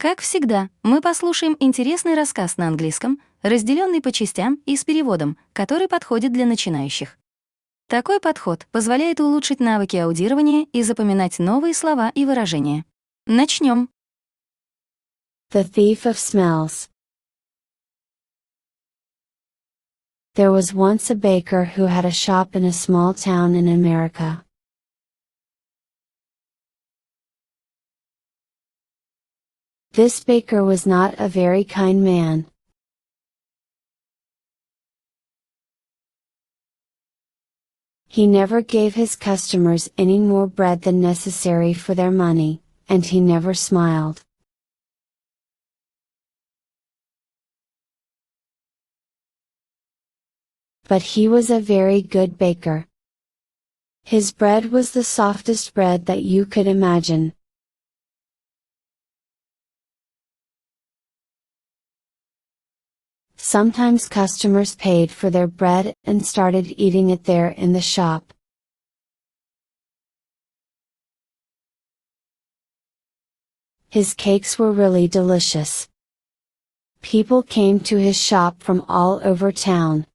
Как всегда, мы послушаем интересный рассказ на английском, разделенный по частям и с переводом, который подходит для начинающих. Такой подход позволяет улучшить навыки аудирования и запоминать новые слова и выражения. Начнем. The Thief of Smells. There was once a baker who had a shop in a small town in America. This baker was not a very kind man. He never gave his customers any more bread than necessary for their money, and he never smiled. But he was a very good baker. His bread was the softest bread that you could imagine. Sometimes customers paid for their bread and started eating it there in the shop. His cakes were really delicious. People came to his shop from all over town.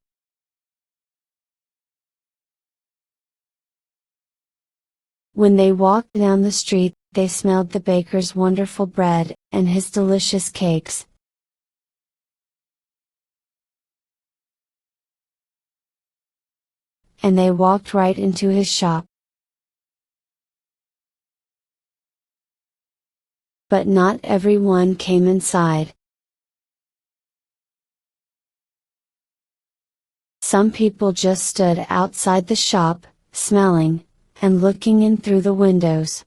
When they walked down the street, they smelled the baker's wonderful bread and his delicious cakes. And they walked right into his shop. But not everyone came inside. Some people just stood outside the shop, smelling, and looking in through the windows.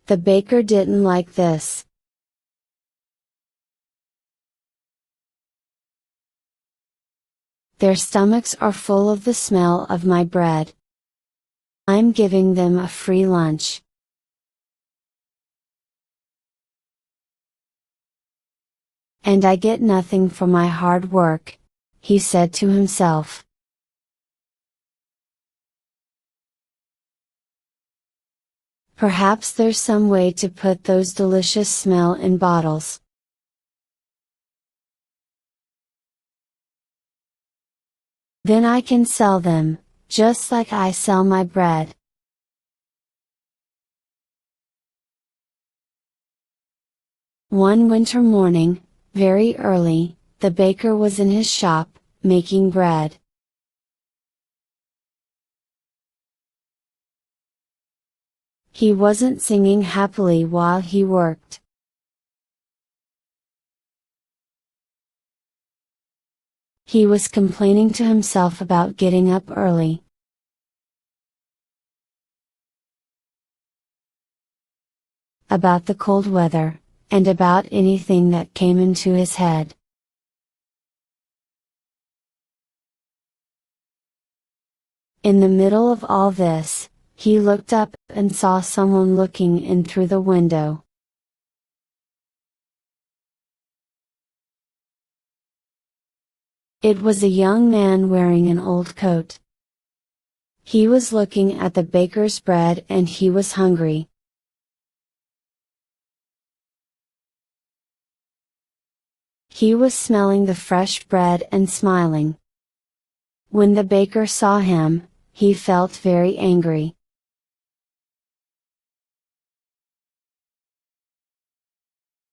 The baker didn't like this. Their stomachs are full of the smell of my bread. I'm giving them a free lunch. And I get nothing for my hard work, he said to himself. Perhaps there's some way to put those delicious smell in bottles. Then I can sell them, just like I sell my bread. One winter morning, very early, the baker was in his shop, making bread. He wasn't singing happily while he worked. He was complaining to himself about getting up early. About the cold weather, and about anything that came into his head. In the middle of all this, he looked up and saw someone looking in through the window. It was a young man wearing an old coat. He was looking at the baker's bread and he was hungry. He was smelling the fresh bread and smiling. When the baker saw him, he felt very angry.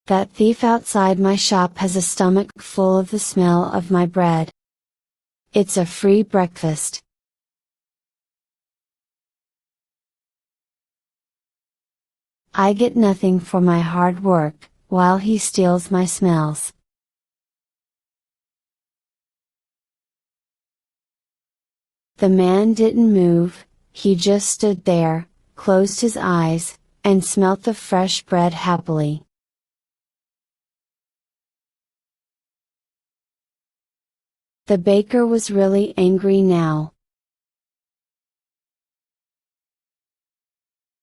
That thief outside my shop has a stomach full of the smell of my bread. It's a free breakfast. I get nothing for my hard work, while he steals my smells. The man didn't move, he just stood there, closed his eyes, and smelt the fresh bread happily. The baker was really angry now.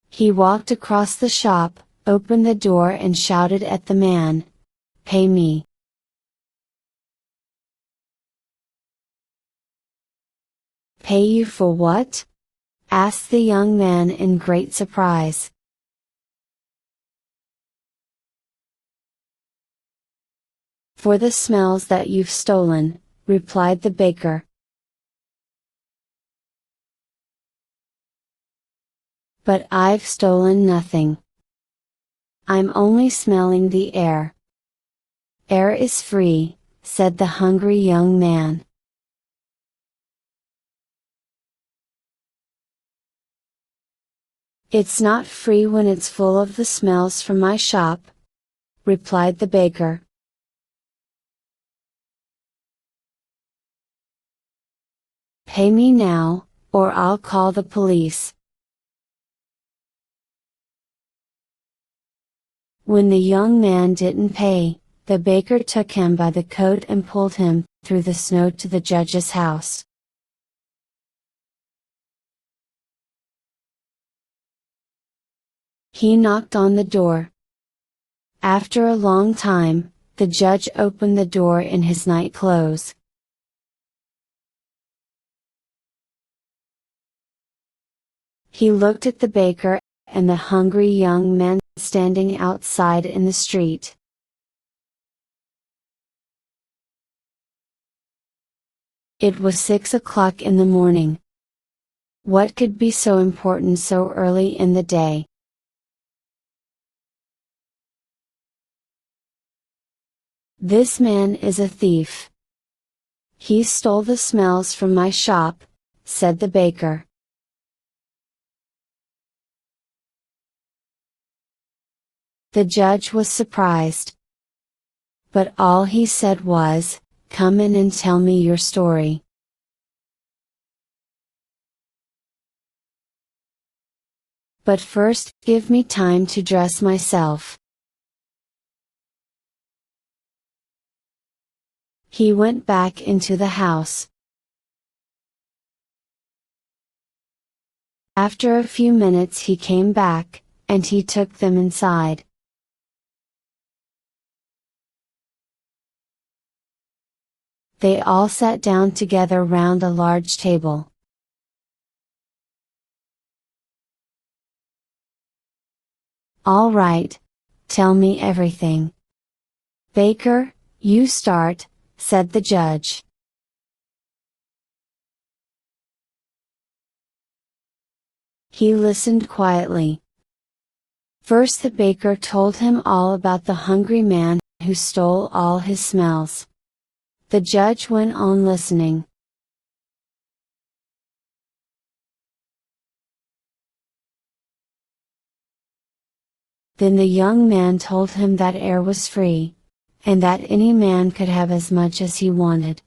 He walked across the shop, opened the door and shouted at the man, "Pay me!" "Pay you for what?" asked the young man in great surprise. "For the smells that you've stolen," replied the baker. "But I've stolen nothing. I'm only smelling the air." "Air is free," said the hungry young man. "It's not free when it's full of the smells from my shop," replied the baker. "Pay me now, or I'll call the police." When the young man didn't pay, the baker took him by the coat and pulled him through the snow to the judge's house. He knocked on the door. After a long time, the judge opened the door in his night clothes. He looked at the baker and the hungry young man standing outside in the street. It was 6 o'clock in the morning. What could be so important so early in the day? "This man is a thief. He stole the smells from my shop," said the baker. The judge was surprised. But all he said was, "Come in and tell me your story." "But first, give me time to dress myself." He went back into the house. After a few minutes he came back, and he took them inside. They all sat down together round a large table. "All right, tell me everything." "Baker, you start," said the judge. He listened quietly. First the baker told him all about the hungry man who stole all his smells. The judge went on listening. Then the young man told him that air was free, and that any man could have as much as he wanted.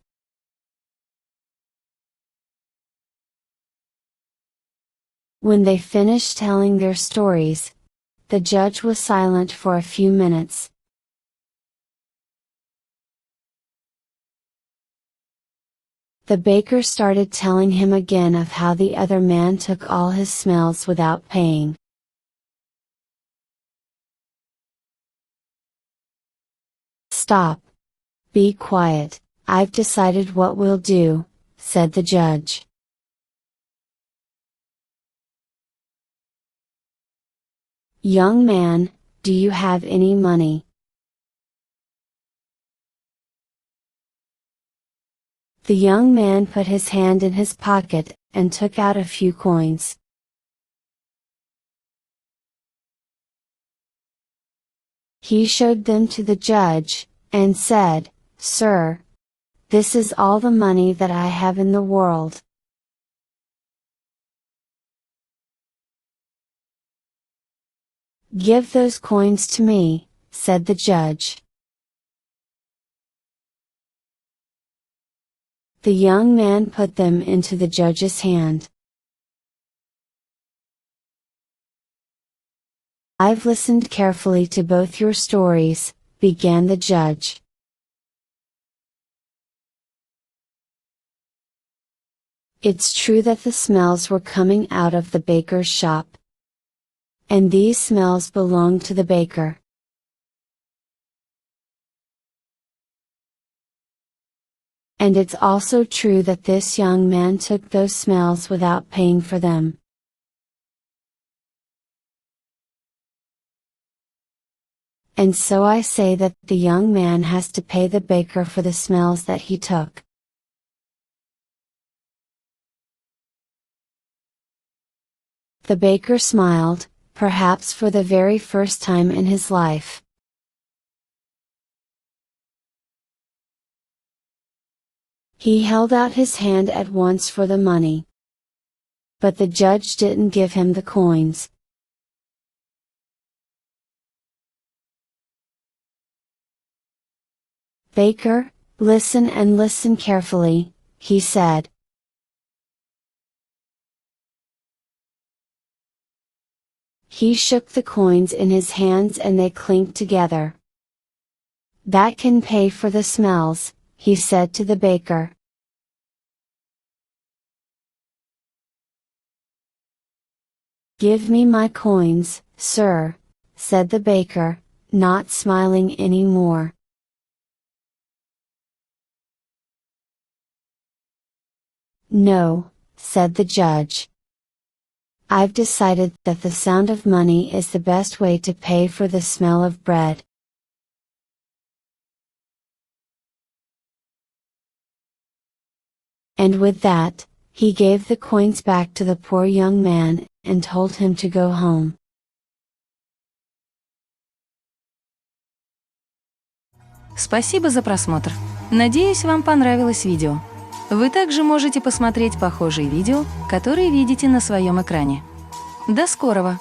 When they finished telling their stories, the judge was silent for a few minutes. The baker started telling him again of how the other man took all his smells without paying. "Stop! Be quiet, I've decided what we'll do," said the judge. "Young man, do you have any money?" The young man put his hand in his pocket, and took out a few coins. He showed them to the judge, and said, "Sir, this is all the money that I have in the world." "Give those coins to me," said the judge. The young man put them into the judge's hand. "I've listened carefully to both your stories," began the judge. "It's true that the smells were coming out of the baker's shop. And these smells belong to the baker. And it's also true that this young man took those smells without paying for them. And so I say that the young man has to pay the baker for the smells that he took. The baker smiled, perhaps for the very first time in his life. He held out his hand at once for the money. But the judge didn't give him the coins. "Baker, listen and listen carefully," he said. He shook the coins in his hands and they clinked together. "That can pay for the smells," he said to the baker. "Give me my coins, sir," said the baker, not smiling anymore. "No," said the judge. "I've decided that the sound of money is the best way to pay for the smell of bread." And with that, he gave the coins back to the poor young man, and told him to go home. Спасибо за просмотр. Надеюсь, вам понравилось видео. Вы также можете посмотреть похожие видео, которые видите на своем экране. До скорого!